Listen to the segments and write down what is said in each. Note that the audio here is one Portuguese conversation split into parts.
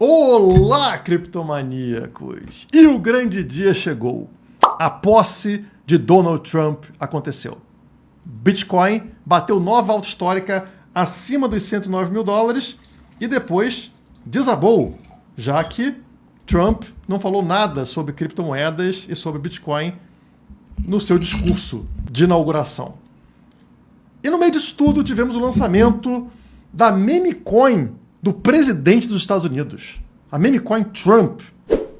Olá, criptomaníacos! E o grande dia chegou. A posse de Donald Trump aconteceu. Bitcoin bateu nova alta histórica acima dos 109 mil dólares e depois desabou, já que Trump não falou nada sobre criptomoedas e sobre Bitcoin no seu discurso de inauguração. E no meio disso tudo tivemos o lançamento da meme coin do presidente dos Estados Unidos, a meme coin Trump.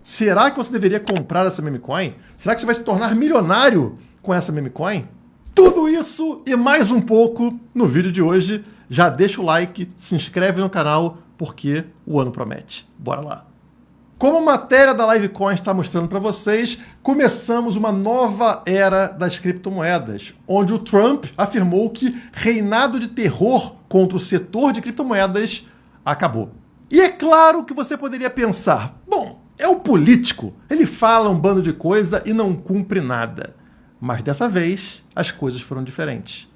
Será que você deveria comprar essa meme coin? Será que você vai se tornar milionário com essa meme coin? Tudo isso e mais um pouco no vídeo de hoje. Já deixa o like, se inscreve no canal, porque o ano promete. Bora lá! Como a matéria da Livecoin está mostrando para vocês, começamos uma nova era das criptomoedas, onde o Trump afirmou que reinado de terror contra o setor de criptomoedas acabou. E é claro que você poderia pensar, bom, é o político, ele fala um bando de coisa e não cumpre nada. Mas dessa vez, as coisas foram diferentes.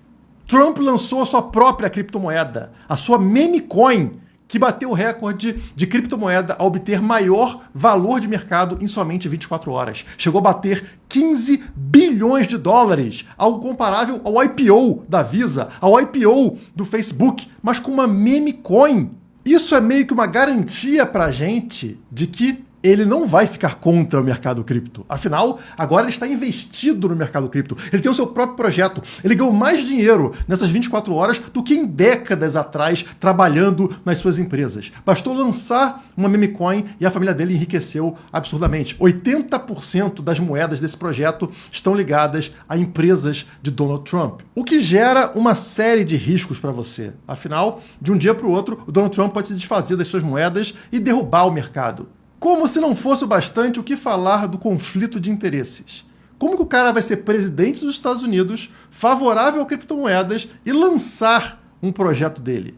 Trump lançou a sua própria criptomoeda, a sua meme coin, que bateu o recorde de criptomoeda a obter maior valor de mercado em somente 24 horas. Chegou a bater 15 bilhões de dólares, algo comparável ao IPO da Visa, ao IPO do Facebook, mas com uma meme coin. Isso é meio que uma garantia pra gente de que ele não vai ficar contra o mercado cripto. Afinal, agora ele está investido no mercado cripto. Ele tem o seu próprio projeto. Ele ganhou mais dinheiro nessas 24 horas do que em décadas atrás trabalhando nas suas empresas. Bastou lançar uma meme coin e a família dele enriqueceu absurdamente. 80% das moedas desse projeto estão ligadas a empresas de Donald Trump, o que gera uma série de riscos para você. Afinal, de um dia para o outro, o Donald Trump pode se desfazer das suas moedas e derrubar o mercado. Como se não fosse o bastante o que falar do conflito de interesses. Como que o cara vai ser presidente dos Estados Unidos, favorável a criptomoedas e lançar um projeto dele?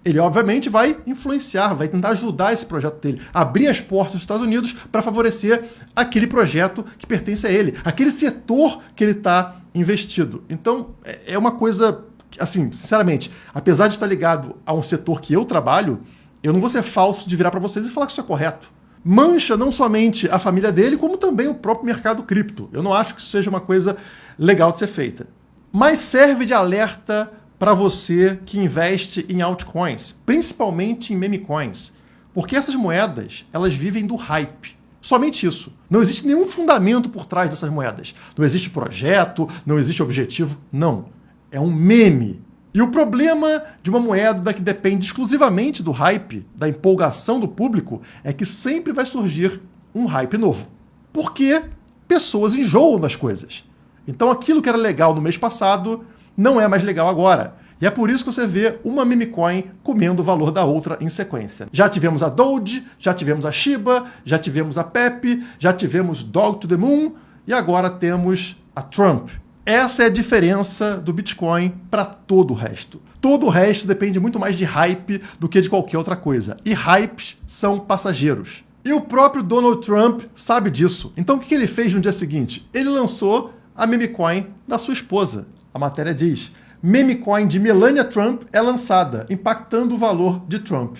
Ele, obviamente, vai influenciar, vai tentar ajudar esse projeto dele, abrir as portas dos Estados Unidos para favorecer aquele projeto que pertence a ele, aquele setor que ele está investido. Então, é uma coisa, assim, sinceramente, apesar de estar ligado a um setor que eu trabalho, eu não vou ser falso de virar para vocês e falar que isso é correto. Mancha não somente a família dele, como também o próprio mercado cripto. Eu não acho que isso seja uma coisa legal de ser feita. Mas serve de alerta para você que investe em altcoins, principalmente em meme coins. Porque essas moedas, elas vivem do hype. Somente isso. Não existe nenhum fundamento por trás dessas moedas. Não existe projeto, não existe objetivo. Não. É um meme. E o problema de uma moeda que depende exclusivamente do hype, da empolgação do público, é que sempre vai surgir um hype novo. Porque pessoas enjoam das coisas. Então aquilo que era legal no mês passado não é mais legal agora. E é por isso que você vê uma meme coin comendo o valor da outra em sequência. Já tivemos a Doge, já tivemos a Shiba, já tivemos a Pepe, já tivemos Dog to the Moon e agora temos a Trump. Essa é a diferença do Bitcoin para todo o resto. Todo o resto depende muito mais de hype do que de qualquer outra coisa. E hypes são passageiros. E o próprio Donald Trump sabe disso. Então o que ele fez no dia seguinte? Ele lançou a meme coin da sua esposa. A matéria diz: meme coin de Melania Trump é lançada, impactando o valor de Trump.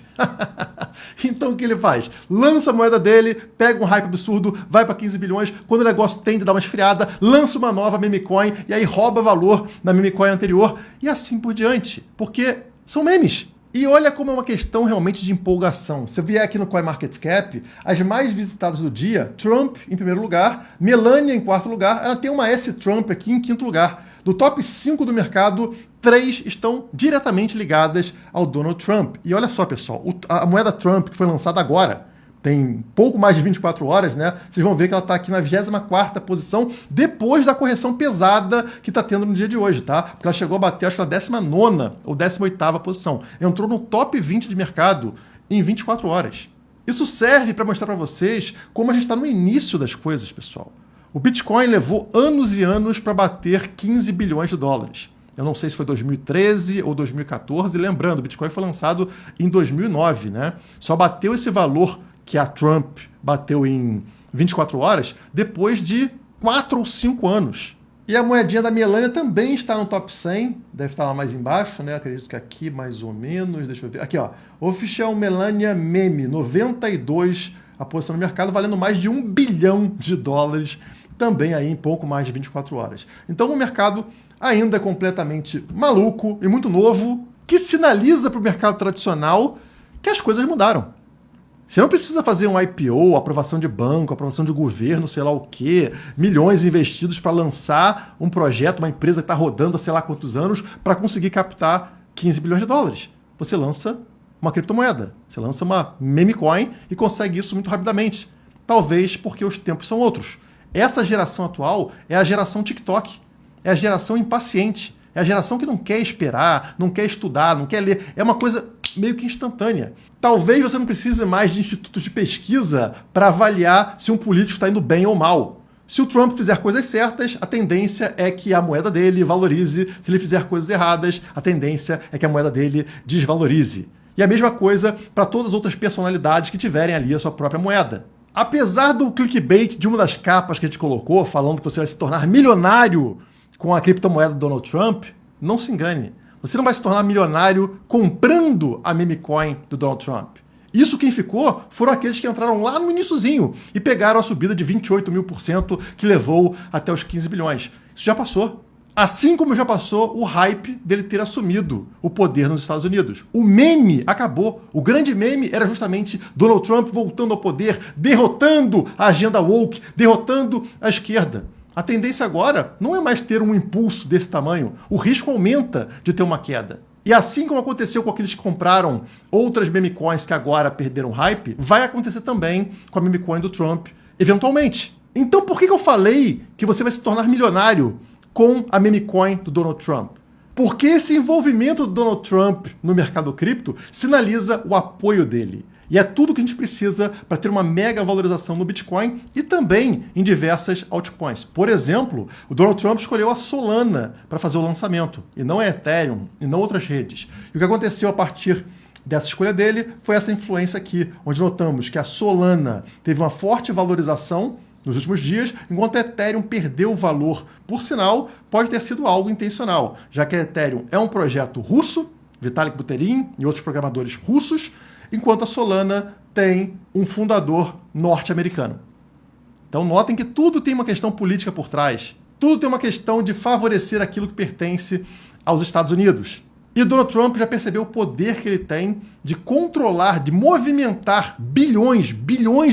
Então o que ele faz? Lança a moeda dele, pega um hype absurdo, vai para 15 bilhões, quando o negócio tende a dar uma esfriada, lança uma nova meme coin e aí rouba valor na meme coin anterior e assim por diante, porque são memes. E olha como é uma questão realmente de empolgação. Se eu vier aqui no CoinMarketCap, as mais visitadas do dia, Trump em primeiro lugar, Melania em quarto lugar, ela tem uma S-Trump aqui em quinto lugar. Do top 5 do mercado, 3 estão diretamente ligadas ao Donald Trump. E olha só, pessoal, a moeda Trump, que foi lançada agora, tem pouco mais de 24 horas, né? Vocês vão ver que ela está aqui na 24ª posição, depois da correção pesada que está tendo no dia de hoje, tá? Porque ela chegou a bater, acho que na 19ª ou 18ª posição. Entrou no top 20 de mercado em 24 horas. Isso serve para mostrar para vocês como a gente está no início das coisas, pessoal. O Bitcoin levou anos e anos para bater 15 bilhões de dólares. Eu não sei se foi 2013 ou 2014. Lembrando, o Bitcoin foi lançado em 2009, né? Só bateu esse valor que a Trump bateu em 24 horas depois de 4 ou 5 anos. E a moedinha da Melania também está no top 100, deve estar lá mais embaixo, né? Acredito que aqui mais ou menos, deixa eu ver. Aqui, ó, Oficial Melania Meme, 92 a posição no mercado, valendo mais de $1 bilhão, também aí em pouco mais de 24 horas. Então, um mercado ainda completamente maluco e muito novo, que sinaliza para o mercado tradicional que as coisas mudaram. Você não precisa fazer um IPO, aprovação de banco, aprovação de governo, sei lá o quê, milhões investidos para lançar um projeto, uma empresa que está rodando há sei lá quantos anos para conseguir captar $15 bilhões. Você lança uma criptomoeda, você lança uma meme coin e consegue isso muito rapidamente. Talvez porque os tempos são outros. Essa geração atual é a geração TikTok, é a geração impaciente, é a geração que não quer esperar, não quer estudar, não quer ler. É uma coisa meio que instantânea. Talvez você não precise mais de institutos de pesquisa para avaliar se um político está indo bem ou mal. Se o Trump fizer coisas certas, a tendência é que a moeda dele valorize. Se ele fizer coisas erradas, a tendência é que a moeda dele desvalorize. E a mesma coisa para todas as outras personalidades que tiverem ali a sua própria moeda. Apesar do clickbait de uma das capas que a gente colocou, falando que você vai se tornar milionário com a criptomoeda do Donald Trump, não se engane. Você não vai se tornar milionário comprando a meme coin do Donald Trump. Isso quem ficou foram aqueles que entraram lá no iniciozinho e pegaram a subida de 28.000% que levou até os 15 bilhões. Isso já passou. Assim como já passou o hype dele ter assumido o poder nos Estados Unidos. O meme acabou. O grande meme era justamente Donald Trump voltando ao poder, derrotando a agenda woke, derrotando a esquerda. A tendência agora não é mais ter um impulso desse tamanho. O risco aumenta de ter uma queda. E assim como aconteceu com aqueles que compraram outras meme coins que agora perderam hype, vai acontecer também com a meme coin do Trump, eventualmente. Então por que eu falei que você vai se tornar milionário com a meme coin do Donald Trump? Porque esse envolvimento do Donald Trump no mercado cripto sinaliza o apoio dele. E é tudo que a gente precisa para ter uma mega valorização no Bitcoin e também em diversas altcoins. Por exemplo, o Donald Trump escolheu a Solana para fazer o lançamento, e não a Ethereum, e não outras redes. E o que aconteceu a partir dessa escolha dele foi essa influência aqui, onde notamos que a Solana teve uma forte valorização nos últimos dias, enquanto a Ethereum perdeu valor. Por sinal, pode ter sido algo intencional, já que a Ethereum é um projeto russo, Vitalik Buterin e outros programadores russos, enquanto a Solana tem um fundador norte-americano. Então notem que tudo tem uma questão política por trás. Tudo tem uma questão de favorecer aquilo que pertence aos Estados Unidos. E o Donald Trump já percebeu o poder que ele tem de controlar, de movimentar bilhões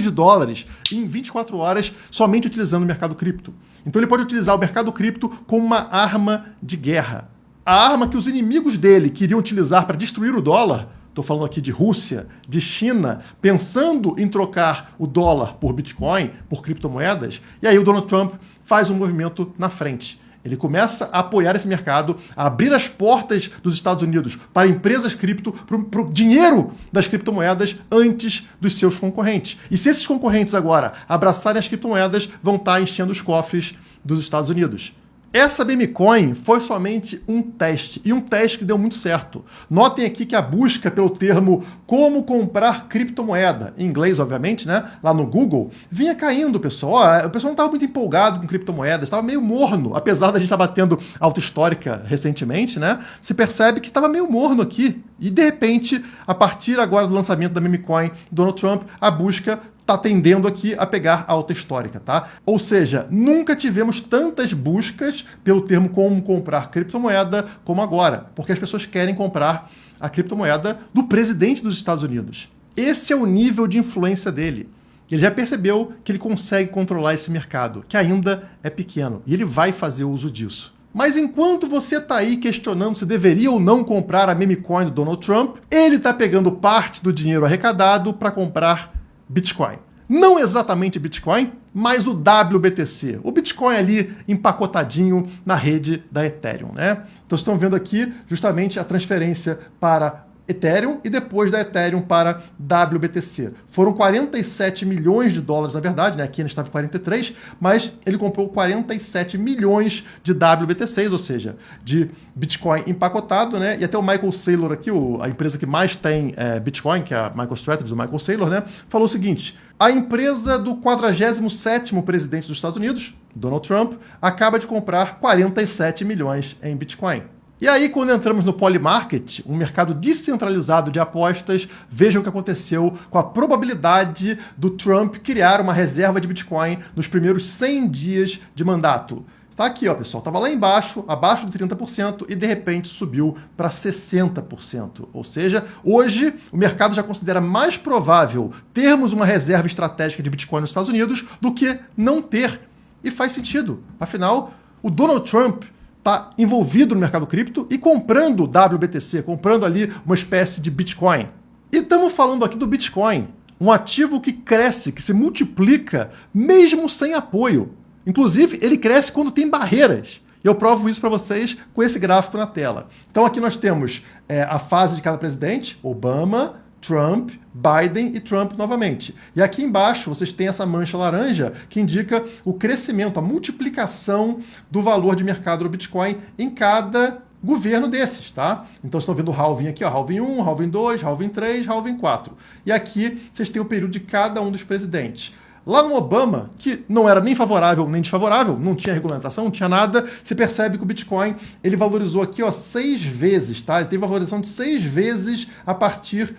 de dólares em 24 horas somente utilizando o mercado cripto. Então ele pode utilizar o mercado cripto como uma arma de guerra. A arma que os inimigos dele queriam utilizar para destruir o dólar. Estou falando aqui de Rússia, de China, pensando em trocar o dólar por Bitcoin, por criptomoedas, e aí o Donald Trump faz um movimento na frente. Ele começa a apoiar esse mercado, a abrir as portas dos Estados Unidos para empresas cripto, para o dinheiro das criptomoedas antes dos seus concorrentes. E se esses concorrentes agora abraçarem as criptomoedas, vão estar enchendo os cofres dos Estados Unidos. Essa meme coin foi somente um teste, e um teste que deu muito certo. Notem aqui que a busca pelo termo como comprar criptomoeda, em inglês, obviamente, né, lá no Google, vinha caindo, pessoal. O pessoal não estava muito empolgado com criptomoedas, estava meio morno, apesar da gente estar batendo alta histórica recentemente, né, se percebe que estava meio morno aqui. E, de repente, a partir agora do lançamento da meme coin Donald Trump, a busca está tendendo aqui a pegar alta histórica, tá? Ou seja, nunca tivemos tantas buscas pelo termo como comprar criptomoeda como agora, porque as pessoas querem comprar a criptomoeda do presidente dos Estados Unidos. Esse é o nível de influência dele. Ele já percebeu que ele consegue controlar esse mercado, que ainda é pequeno, e ele vai fazer uso disso. Mas enquanto você está aí questionando se deveria ou não comprar a meme coin do Donald Trump, ele está pegando parte do dinheiro arrecadado para comprar Bitcoin. Não exatamente Bitcoin, mas o WBTC. O Bitcoin ali empacotadinho na rede da Ethereum, né? Então, vocês estão vendo aqui justamente a transferência para Ethereum e depois da Ethereum para WBTC. Foram 47 milhões de dólares, na verdade, né? Aqui a gente estava em 43, mas ele comprou 47 milhões de WBTCs, ou seja, de Bitcoin empacotado, né? E até o Michael Saylor aqui, a empresa que mais tem Bitcoin, que é a MicroStrategy do Michael Saylor, né? Falou o seguinte: a empresa do 47º presidente dos Estados Unidos Donald Trump, acaba de comprar 47 milhões em Bitcoin. E aí, quando entramos no Polymarket, um mercado descentralizado de apostas, vejam o que aconteceu com a probabilidade do Trump criar uma reserva de Bitcoin nos primeiros 100 dias de mandato. Tá aqui, ó, pessoal. Estava lá embaixo, abaixo de 30%, e de repente subiu para 60%. Ou seja, hoje o mercado já considera mais provável termos uma reserva estratégica de Bitcoin nos Estados Unidos do que não ter. E faz sentido. Afinal, o Donald Trump está envolvido no mercado cripto e comprando WBTC, comprando ali uma espécie de Bitcoin. E estamos falando aqui do Bitcoin, um ativo que cresce, que se multiplica, mesmo sem apoio. Inclusive, ele cresce quando tem barreiras. E eu provo isso para vocês com esse gráfico na tela. Então aqui nós temos a fase de cada presidente, Obama, Trump, Biden e Trump novamente. E aqui embaixo vocês têm essa mancha laranja que indica o crescimento, a multiplicação do valor de mercado do Bitcoin em cada governo desses, tá? Então vocês estão vendo o halving aqui, ó, halving 1, halving 2, halving 3, halving 4. E aqui vocês têm o período de cada um dos presidentes. Lá no Obama, que não era nem favorável nem desfavorável, não tinha regulamentação, não tinha nada, você percebe que o Bitcoin ele valorizou aqui, ó, 6 vezes, tá? Ele teve uma valorização de 6 vezes a partir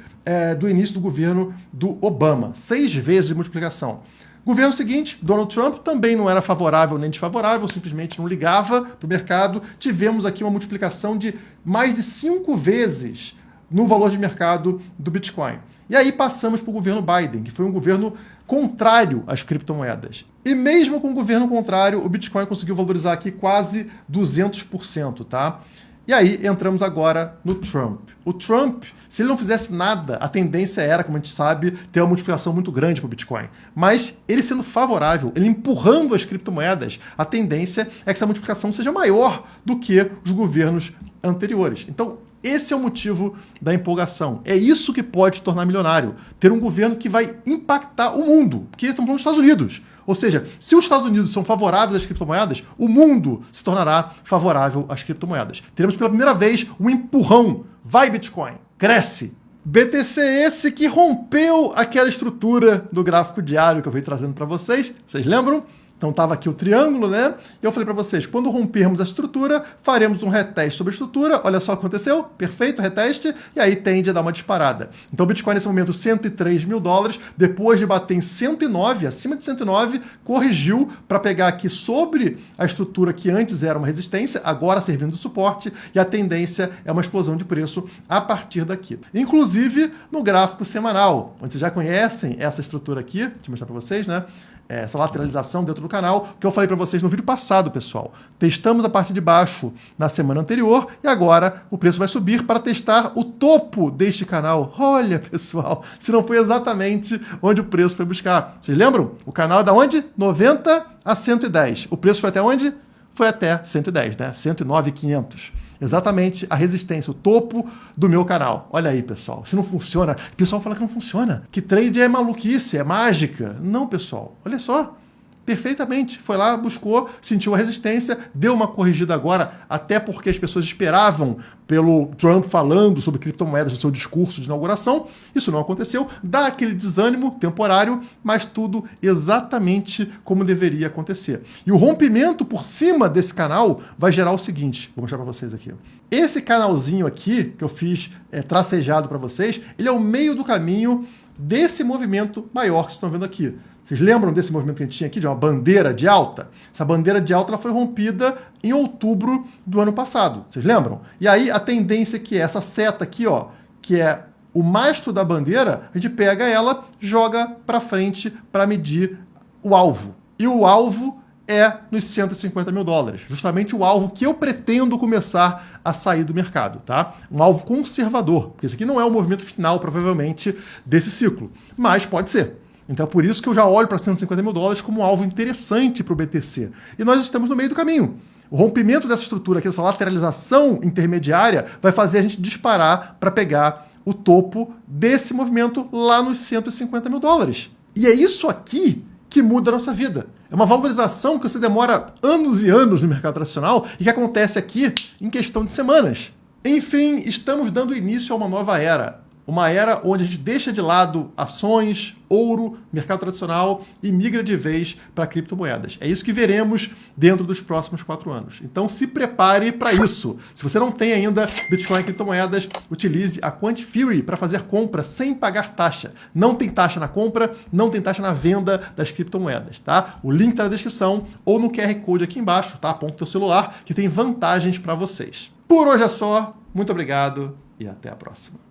do início do governo do Obama. 6 vezes de multiplicação. Governo seguinte, Donald Trump, também não era favorável nem desfavorável, simplesmente não ligava para o mercado. Tivemos aqui uma multiplicação de mais de 5 vezes no valor de mercado do Bitcoin. E aí passamos para o governo Biden, que foi um governo contrário às criptomoedas. E mesmo com o governo contrário, o Bitcoin conseguiu valorizar aqui quase 200%, tá? E aí entramos agora no Trump. O Trump, se ele não fizesse nada, a tendência era, como a gente sabe, ter uma multiplicação muito grande para o Bitcoin. Mas ele sendo favorável, ele empurrando as criptomoedas, a tendência é que essa multiplicação seja maior do que os governos anteriores. Então, esse é o motivo da empolgação. É isso que pode te tornar milionário. Ter um governo que vai impactar o mundo. Porque estamos falando dos Estados Unidos. Ou seja, se os Estados Unidos são favoráveis às criptomoedas, o mundo se tornará favorável às criptomoedas. Teremos pela primeira vez um empurrão. Vai, Bitcoin. Cresce. BTC esse que rompeu aquela estrutura do gráfico diário que eu venho trazendo para vocês. Vocês lembram? Então estava aqui o triângulo, né? E eu falei para vocês, quando rompermos a estrutura, faremos um reteste sobre a estrutura. Olha só o que aconteceu. Perfeito, reteste. E aí tende a dar uma disparada. Então o Bitcoin nesse momento 103 mil dólares. Depois de bater em 109, acima de 109, corrigiu para pegar aqui sobre a estrutura que antes era uma resistência, agora servindo de suporte. E a tendência é uma explosão de preço a partir daqui. Inclusive no gráfico semanal, onde vocês já conhecem essa estrutura aqui. Deixa eu mostrar para vocês, né? Essa lateralização dentro do canal, que eu falei para vocês no vídeo passado, pessoal. Testamos a parte de baixo na semana anterior e agora o preço vai subir para testar o topo deste canal. Olha, pessoal, se não foi exatamente onde o preço foi buscar. Vocês lembram? O canal é da onde? 90 a 110. O preço foi até onde? Foi até 110, né? 109.500. Exatamente a resistência, o topo do meu canal. Olha aí, pessoal. Se não funciona, o pessoal fala que não funciona, que trade é maluquice, é mágica. Não, pessoal. Olha só. Perfeitamente. Foi lá, buscou, sentiu a resistência, deu uma corrigida agora, até porque as pessoas esperavam pelo Trump falando sobre criptomoedas no seu discurso de inauguração. Isso não aconteceu. Dá aquele desânimo temporário, mas tudo exatamente como deveria acontecer. E o rompimento por cima desse canal vai gerar o seguinte. Vou mostrar para vocês aqui. Esse canalzinho aqui, que eu fiz tracejado para vocês, ele é o meio do caminho desse movimento maior que vocês estão vendo aqui. Vocês lembram desse movimento que a gente tinha aqui, de uma bandeira de alta? Essa bandeira de alta ela foi rompida em outubro do ano passado. Vocês lembram? E aí a tendência é que essa seta aqui, ó, que é o mastro da bandeira, a gente pega ela, joga para frente para medir o alvo. E o alvo é nos 150 mil dólares. Justamente o alvo que eu pretendo começar a sair do mercado, tá? Um alvo conservador. Porque esse aqui não é o movimento final, provavelmente, desse ciclo. Mas pode ser. Então é por isso que eu já olho para 150 mil dólares como um alvo interessante para o BTC. E nós estamos no meio do caminho. O rompimento dessa estrutura aqui, essa lateralização intermediária, vai fazer a gente disparar para pegar o topo desse movimento lá nos 150 mil dólares. E é isso aqui que muda a nossa vida. É uma valorização que você demora anos e anos no mercado tradicional e que acontece aqui em questão de semanas. Enfim, estamos dando início a uma nova era. Uma era onde a gente deixa de lado ações, ouro, mercado tradicional e migra de vez para criptomoedas. É isso que veremos dentro dos próximos 4 anos. Então se prepare para isso. Se você não tem ainda Bitcoin e criptomoedas, utilize a Quant Fury para fazer compra sem pagar taxa. Não tem taxa na compra, não tem taxa na venda das criptomoedas, tá? O link está na descrição ou no QR Code aqui embaixo, tá? Aponta o teu celular que tem vantagens para vocês. Por hoje é só. Muito obrigado e até a próxima.